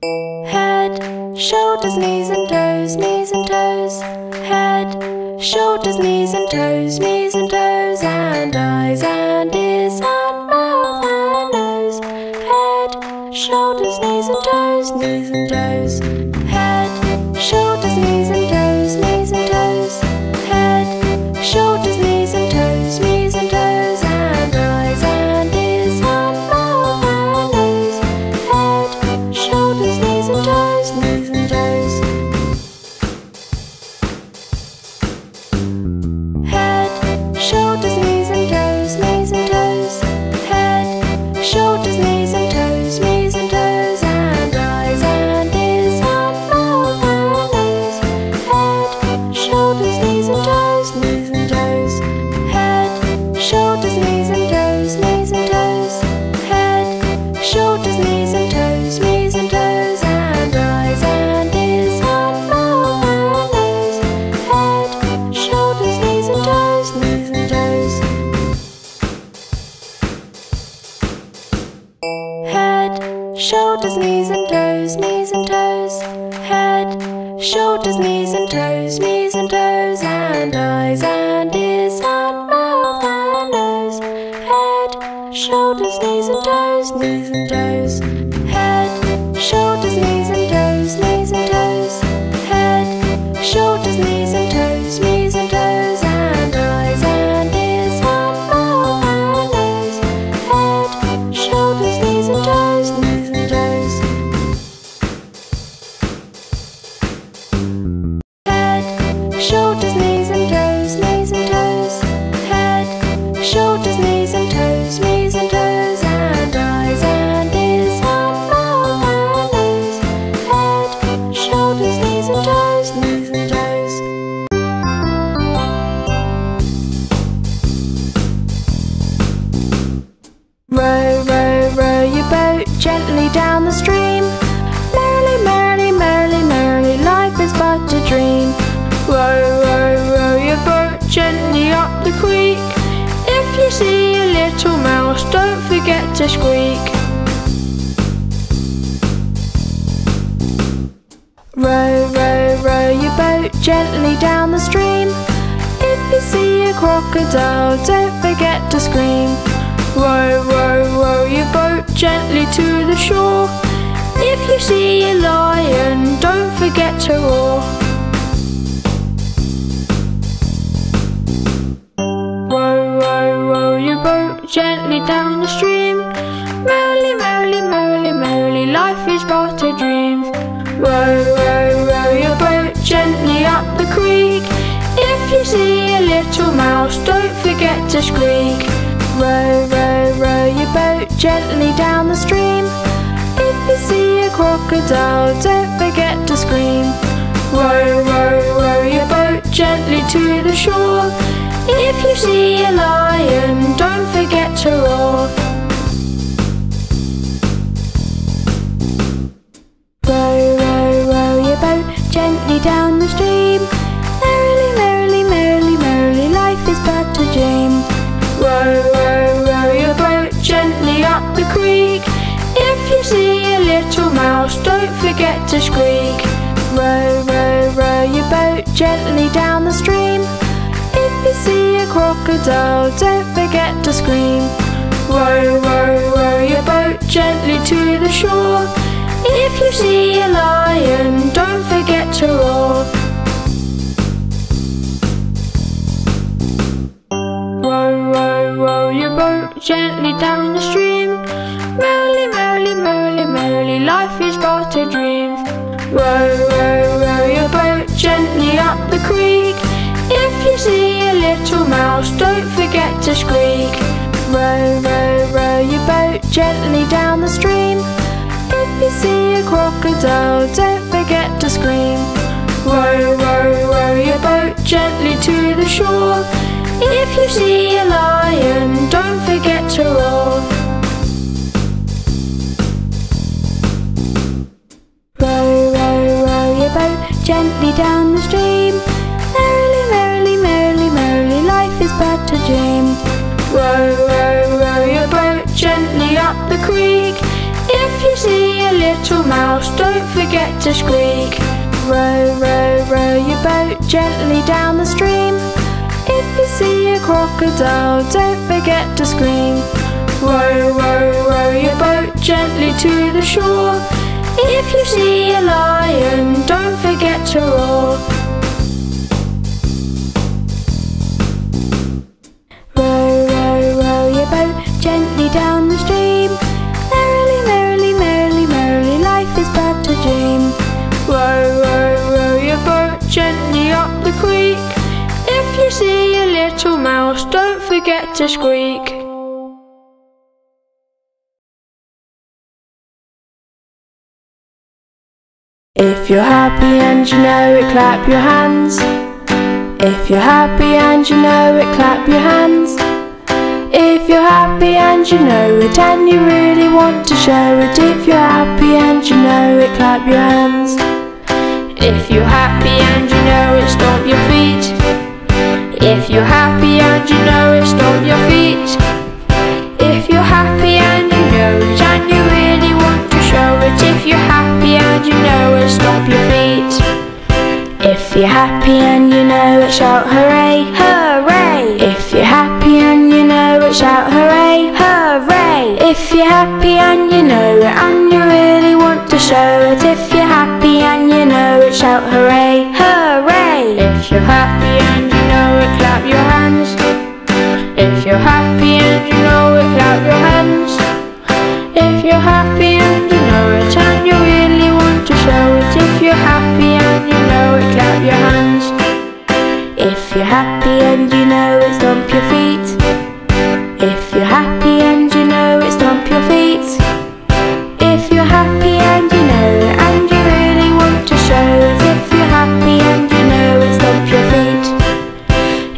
Head, shoulders, knees and toes, knees and toes. Head, shoulders, knees and toes, knees and toes. And eyes and ears and mouth and nose. Head, shoulders, knees and toes, knees and toes. Head, shoulders, knees and toes, knees and toes. Head, shoulders, knees and toes, knees and toes. And eyes and ears and mouth and nose. Head, shoulders, knees and toes, knees and toes. Head, shoulders, knees and toes, knees and toes. Head, shoulders, knees and toes, knees and toes. And eyes and ears and mouth and nose. Head, shoulders, knees and toes, knees and toes. Head, shoulders, knees and toes, knees and toes. Head, shoulders, knees and toes, knees and toes. And eyes and ears and mouth and nose. Head, shoulders, knees and toes, knees and toes. Head, shoulders, knees and toes, knees and toes. Head, shoulders, knees and toes, knees and toes. And eyes and ears and mouth and nose. Head, shoulders, knees and toes, knees and toes. Head, shoulders, knees and toes, knees and toes. Head, shoulders, knees and toes, knees and toes. And eyes and ears and mouth and nose. Head, shoulders, knees and toes, knees and toes. Head, shoulders, knees and toes, knees and toes. Head, shoulders, knees and toes, knees and toes. And eyes and ears and mouth and nose. Head, shoulders, knees and toes, knees and toes. Row, row, row your boat gently down the stream. Merrily, merrily, merrily, merrily, life is but a dream. Row, row, row your boat gently up the creek. If you see a little mouse, don't forget to squeak. Row, row, row your boat gently down the stream. If you see a crocodile, don't forget to scream. Row, row, row your boat gently to the shore. If you see a lion, don't forget to roar. Row, row, row your boat gently down the stream. Merrily, merrily, merrily, merrily, life is but a dream. Row, row, row your boat gently up the creek. If you see a little mouse, don't forget to squeak. Row, row, row your boat gently down the stream. If you see a crocodile, don't forget to scream. Row, row, row your boat gently to the shore. If you see a lion, don't forget to roar. Row, row, row your boat gently down the stream. Merrily, merrily, merrily, merrily, life is but a dream. Row, row, row your boat gently up the creek. If you see a little mouse, don't forget to squeak. Row, row, row your boat gently down the stream. If you see a crocodile, don't forget to scream. Row, row, row your boat gently to the shore. If you see a lion, don't forget to roar. Row, row, row your boat gently down the stream. Merrily, merrily, merrily, merrily, life is but a dream. Row, row, row your boat gently up the creek. If you see a little mouse, don't forget to squeak. Row, row, row your boat gently down the stream. If you see a crocodile, don't forget to scream. Row, row, row your boat gently to the shore. If you see a lion, don't forget to roar. Row, row, row your boat gently down the stream. Merrily, merrily, merrily, merrily, life is but a dream. Row, row, row your boat gently up the creek. If you see a little mouse, don't don't forget to squeak. Row, row, row your boat gently down the stream. If you see a crocodile, don't forget to scream. Row, row, row your boat gently to the shore. If you see a lion, don't forget to roar. Row, row, row your boat gently down the stream. Merrily, merrily, merrily, merrily, life is but a dream. Row, row, row your boat gently up the creek. If you see a little mouse, don't forget to squeak. If you're happy and you know it, clap your hands. If you're happy and you know it, clap your hands. If you're happy and you know it and you really want to show it. If you're happy and you know it, clap your hands. If you're happy and you know it, stomp your feet. If you're happy and you know it, stomp your feet. If you're happy and you know it and you really want to show it. If you're happy and you know it, stomp your feet. If you're happy and you know it, shout hooray, hooray. If you're happy and you know it, shout hooray, hooray. If you're happy and you know it and you really want to show it. If you're happy and you know it, shout hooray, hooray. If you're happy and you know it, clap your hands. If you're happy and you know it, clap your hands. If you're happy and you know it and you really want to show it. If you're happy and you know it, clap your hands. If you're happy and you know it, stomp your feet. If you're happy and you know it, stomp your feet. If you're happy and you know it and you really want to show it. If you're happy and you know it, stomp your feet.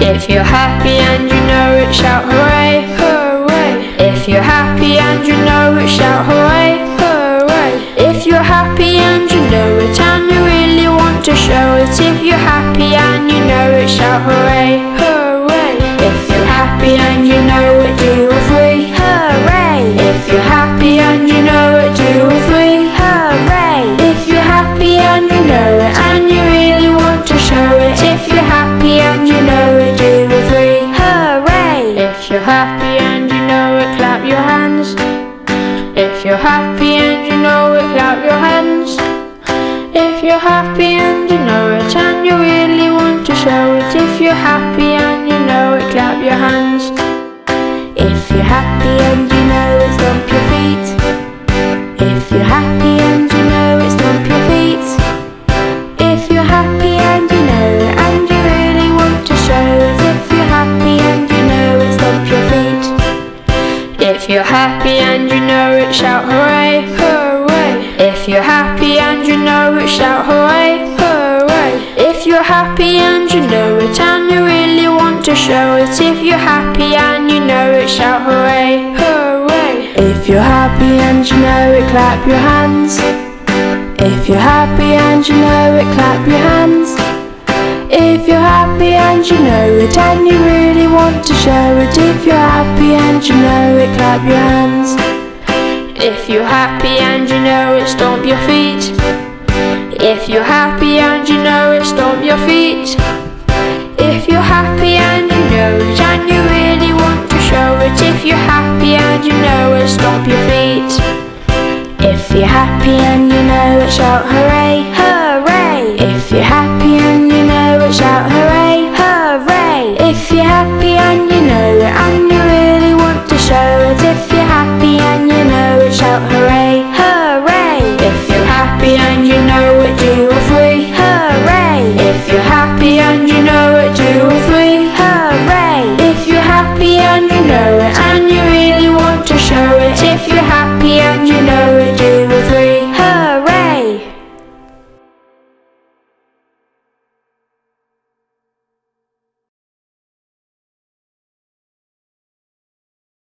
If you're happy and you know it, shout hooray, hooray. If you're happy and you know it, shout hooray, hooray. If you're happy and you know it and you really want to show it. If you're happy and you know it, shout hooray, hooray. If you're happy and you know it, do a three, hooray. If you're happy and you know it, do a three, hooray. If you're happy and you know it and you really want to show it. If you're happy and you know it, do a three, hooray. If you're happy and you know it, clap your hands. If you're happy and you know it, clap your hands. If you're happy and you know it and you really want to show it. If you're happy and you know it, clap your hands. If you're happy and you know it, stomp your feet. If you're happy and you know it, stomp your feet. If you're happy and you know it and you really want to show it. If you're happy and you know it, stomp your feet. If you're happy and you know it, shout hooray, hooray. If you're happy and you know it, shout hooray, hooray. If you're happy and you know it and you really want to show it. If you're happy and you know it, shout hooray, hooray. If you're happy and you know it, clap your hands. If you're happy and you know it, clap your hands. If you're happy and you know it and you really want to show it. If you're happy and you know it, clap your hands. If you're happy and you know it, stomp your feet. If you're happy and you know it, stomp your feet. If you're happy and you know it and you really want to show it. If you're happy and you know it, stomp your feet. If you're happy and you know it, shout hooray.